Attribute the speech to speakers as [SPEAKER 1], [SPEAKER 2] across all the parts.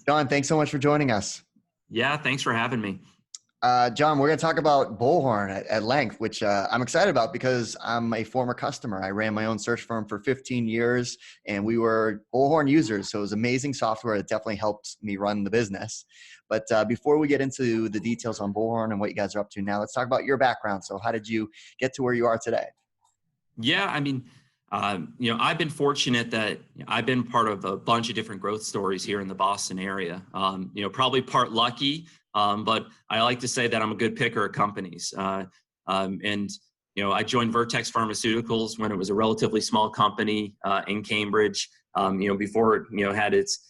[SPEAKER 1] Jon, thanks so much for joining us.
[SPEAKER 2] Yeah, thanks for having me.
[SPEAKER 1] Jon, we're going to talk about Bullhorn at length, which I'm excited about because I'm a former customer. I ran my own search firm for 15 years, and we were Bullhorn users. So it was amazing software that definitely helped me run the business. But before we get into the details on Bullhorn and what you guys are up to now, let's talk about your background. So how did you get to where you are today?
[SPEAKER 2] Yeah, I've been fortunate that I've been part of a bunch of different growth stories here in the Boston area. Probably part lucky, but I like to say that I'm a good picker of companies. I joined Vertex Pharmaceuticals when it was a relatively small company in Cambridge. Before it had its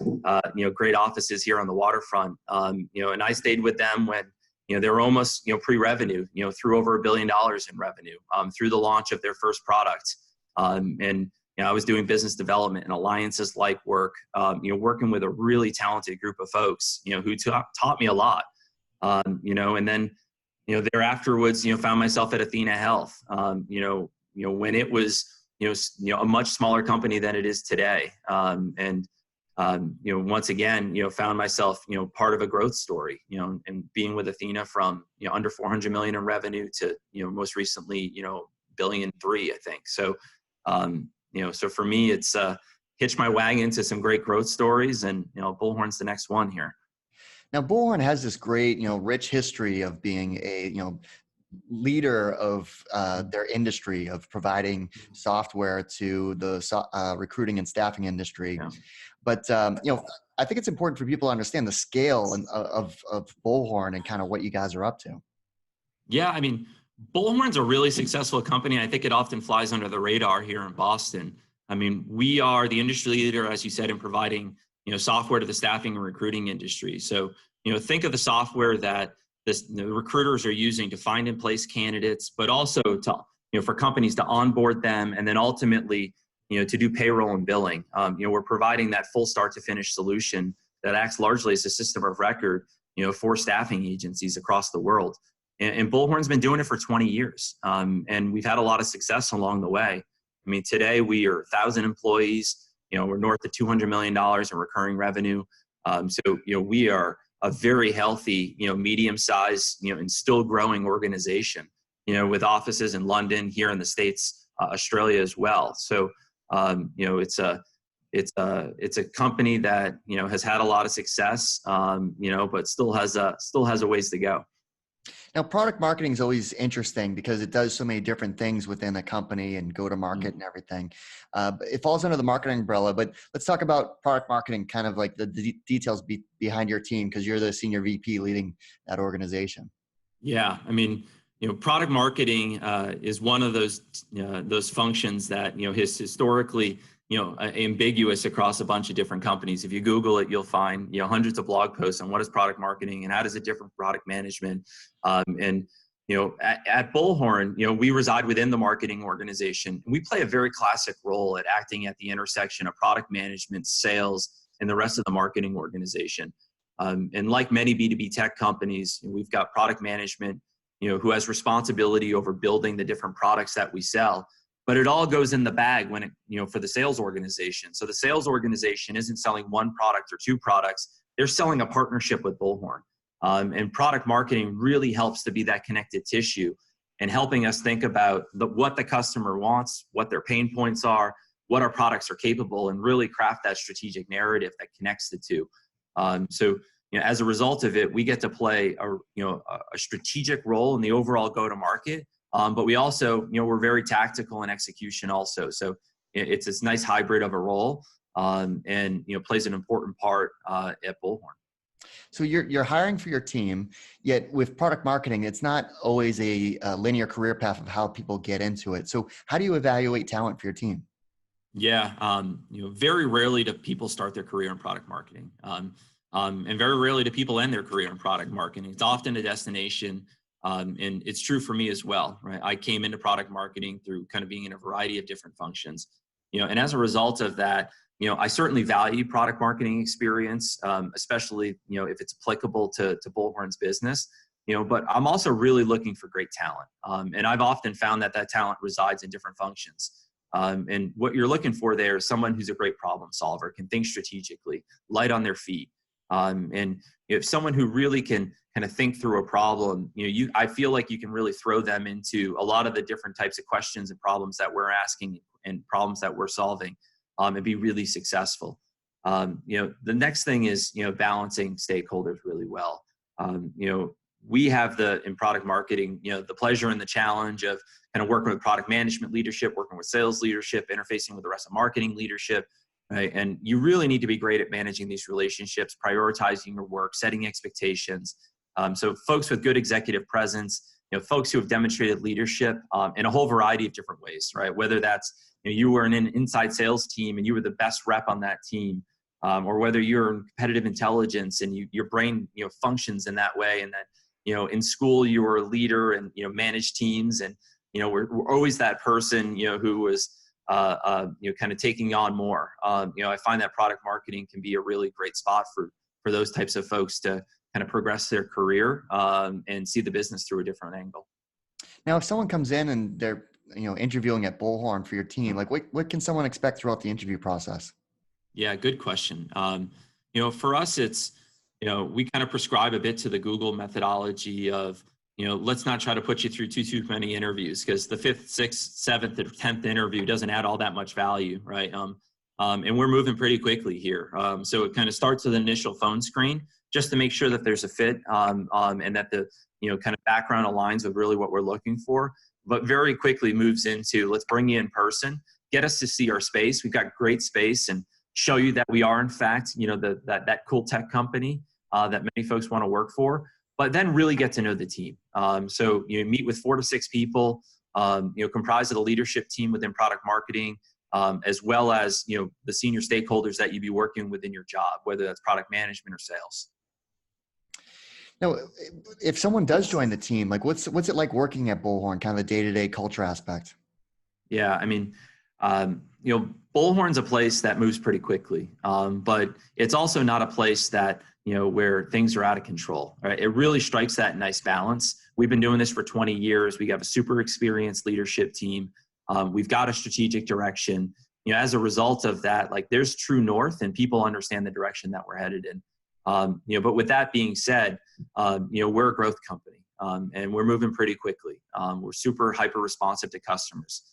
[SPEAKER 2] great offices here on the waterfront. And I stayed with them when they were almost pre-revenue, through over $1 billion in revenue through the launch of their first product. I was doing business development and alliances like work, working with a really talented group of folks, who taught me a lot. And then there afterwards, found myself at Athena Health. When it was a much smaller company than it is today. Once again, found myself, part of a growth story, and being with Athena from, under 400 million in revenue to, most recently, $1.3 billion, I think. So, so for me, it's hitched my wagon to some great growth stories, and, Bullhorn's the next one here.
[SPEAKER 1] Now, Bullhorn has this great, rich history of being a, leader of their industry of providing software to the recruiting and staffing industry.
[SPEAKER 2] Yeah.
[SPEAKER 1] But, I think it's important for people to understand the scale of Bullhorn and kind of what you guys are up to.
[SPEAKER 2] Yeah, Bullhorn's a really successful company. I think it often flies under the radar here in Boston. We are the industry leader, as you said, in providing, software to the staffing and recruiting industry. So, think of the software that the recruiters are using to find and place candidates, but also to, for companies to onboard them and then ultimately, to do payroll and billing. We're providing that full start to finish solution that acts largely as a system of record, for staffing agencies across the world. And Bullhorn's been doing it for 20 years. And we've had a lot of success along the way. Today we are 1,000 employees, we're north of $200 million in recurring revenue. We are a very healthy, medium-sized, and still growing organization, with offices in London, here in the States, Australia as well. So, it's a company that, has had a lot of success, but still has a ways to go.
[SPEAKER 1] Now, product marketing is always interesting because it does so many different things within a company and go to market and everything. It falls under the marketing umbrella, but let's talk about product marketing, kind of like the details behind your team, because you're the senior VP leading that organization.
[SPEAKER 2] Yeah, product marketing is one of those functions that is historically ambiguous across a bunch of different companies. If you Google it, you'll find hundreds of blog posts on what is product marketing and how does it differ from product management. At Bullhorn, we reside within the marketing organization, and we play a very classic role at acting at the intersection of product management, sales, and the rest of the marketing organization. And like many B2B tech companies, we've got product management, who has responsibility over building the different products that we sell. But it all goes in the bag when it, for the sales organization. So the sales organization isn't selling one product or two products. They're selling a partnership with Bullhorn. And product marketing really helps to be that connected tissue and helping us think about what the customer wants, what their pain points are, what our products are capable, and really craft that strategic narrative that connects the two. As a result of it, we get to play a strategic role in the overall go-to-market. But we also, we're very tactical in execution also. So it's this nice hybrid of a role, and plays an important part at Bullhorn.
[SPEAKER 1] So you're hiring for your team, yet with product marketing, it's not always a linear career path of how people get into it. So how do you evaluate talent for your team?
[SPEAKER 2] Yeah, very rarely do people start their career in product marketing, and very rarely do people end their career in product marketing. It's often a destination. And it's true for me as well, right? I came into product marketing through kind of being in a variety of different functions, and as a result of that, I certainly value product marketing experience, especially, if it's applicable to Bullhorn's business, but I'm also really looking for great talent. And I've often found that talent resides in different functions. And what you're looking for there is someone who's a great problem solver, can think strategically, light on their feet, And if someone who really can kind of think through a problem, I feel like you can really throw them into a lot of the different types of questions and problems that we're asking and problems that we're solving, and be really successful. The next thing is, balancing stakeholders really well. We have in product marketing, the pleasure and the challenge of kind of working with product management leadership, working with sales leadership, interfacing with the rest of marketing leadership, right? And you really need to be great at managing these relationships, prioritizing your work, setting expectations. So folks with good executive presence, folks who have demonstrated leadership in a whole variety of different ways, right? Whether that's, you were in an inside sales team and you were the best rep on that team, or whether you're in competitive intelligence and your brain, functions in that way. And then, in school you were a leader and, managed teams, and, we're always that person, who was, kind of taking on more. I find that product marketing can be a really great spot for those types of folks to kind of progress their career, and see the business through a different angle.
[SPEAKER 1] Now, if someone comes in and they're, interviewing at Bullhorn for your team, like what can someone expect throughout the interview process?
[SPEAKER 2] Yeah, good question. For us, it's, we kind of prescribe a bit to the Google methodology of, let's not try to put you through too many interviews, because the 5th, 6th, 7th, or 10th interview doesn't add all that much value, right? And we're moving pretty quickly here. So it kind of starts with an initial phone screen just to make sure that there's a fit, and that the, kind of background aligns with really what we're looking for, but very quickly moves into, let's bring you in person, get us to see our space. We've got great space, and show you that we are, in fact, that cool tech company that many folks want to work for, but then really get to know the team. So you meet with 4 to 6 people, comprised of the leadership team within product marketing, as well as, the senior stakeholders that you'd be working with in your job, whether that's product management or sales.
[SPEAKER 1] Now, if someone does join the team, like what's it like working at Bullhorn, kind of the day-to-day culture aspect?
[SPEAKER 2] Yeah, I mean, Bullhorn's a place that moves pretty quickly, but it's also not a place that, where things are out of control, right? It really strikes that nice balance. We've been doing this for 20 years. We have a super experienced leadership team. We've got a strategic direction. As a result of that, like, there's true north, and people understand the direction that we're headed in. But with that being said, we're a growth company, and we're moving pretty quickly. We're super hyper responsive to customers.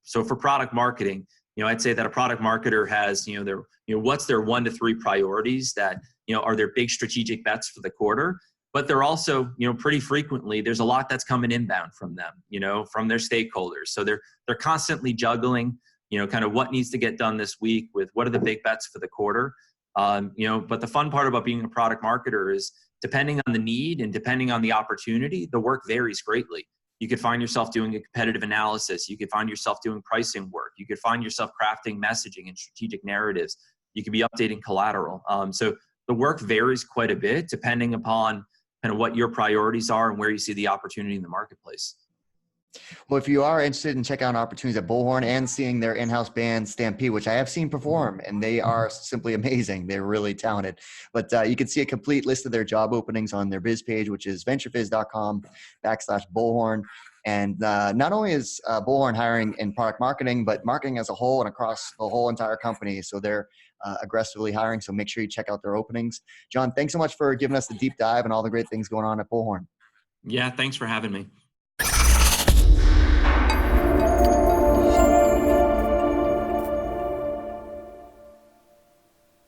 [SPEAKER 2] So for product marketing, I'd say that a product marketer has, their, what's their 1 to 3 priorities that, are their big strategic bets for the quarter. But they're also, pretty frequently, there's a lot that's coming inbound from them, from their stakeholders. So they're constantly juggling, kind of what needs to get done this week with what are the big bets for the quarter. But the fun part about being a product marketer is, depending on the need and depending on the opportunity, the work varies greatly. You could find yourself doing a competitive analysis. You could find yourself doing pricing work. You could find yourself crafting messaging and strategic narratives. You could be updating collateral. So the work varies quite a bit depending upon kind of what your priorities are and where you see the opportunity in the marketplace.
[SPEAKER 1] Well, if you are interested in checking out opportunities at Bullhorn and seeing their in-house band Stampede, which I have seen perform, and they are simply amazing. They're really talented. But you can see a complete list of their job openings on their biz page, which is venturefizz.com/Bullhorn. And not only is Bullhorn hiring in product marketing, but marketing as a whole and across the whole entire company. So they're aggressively hiring. So make sure you check out their openings. Jon, thanks so much for giving us the deep dive and all the great things going on at Bullhorn.
[SPEAKER 2] Yeah, thanks for having me.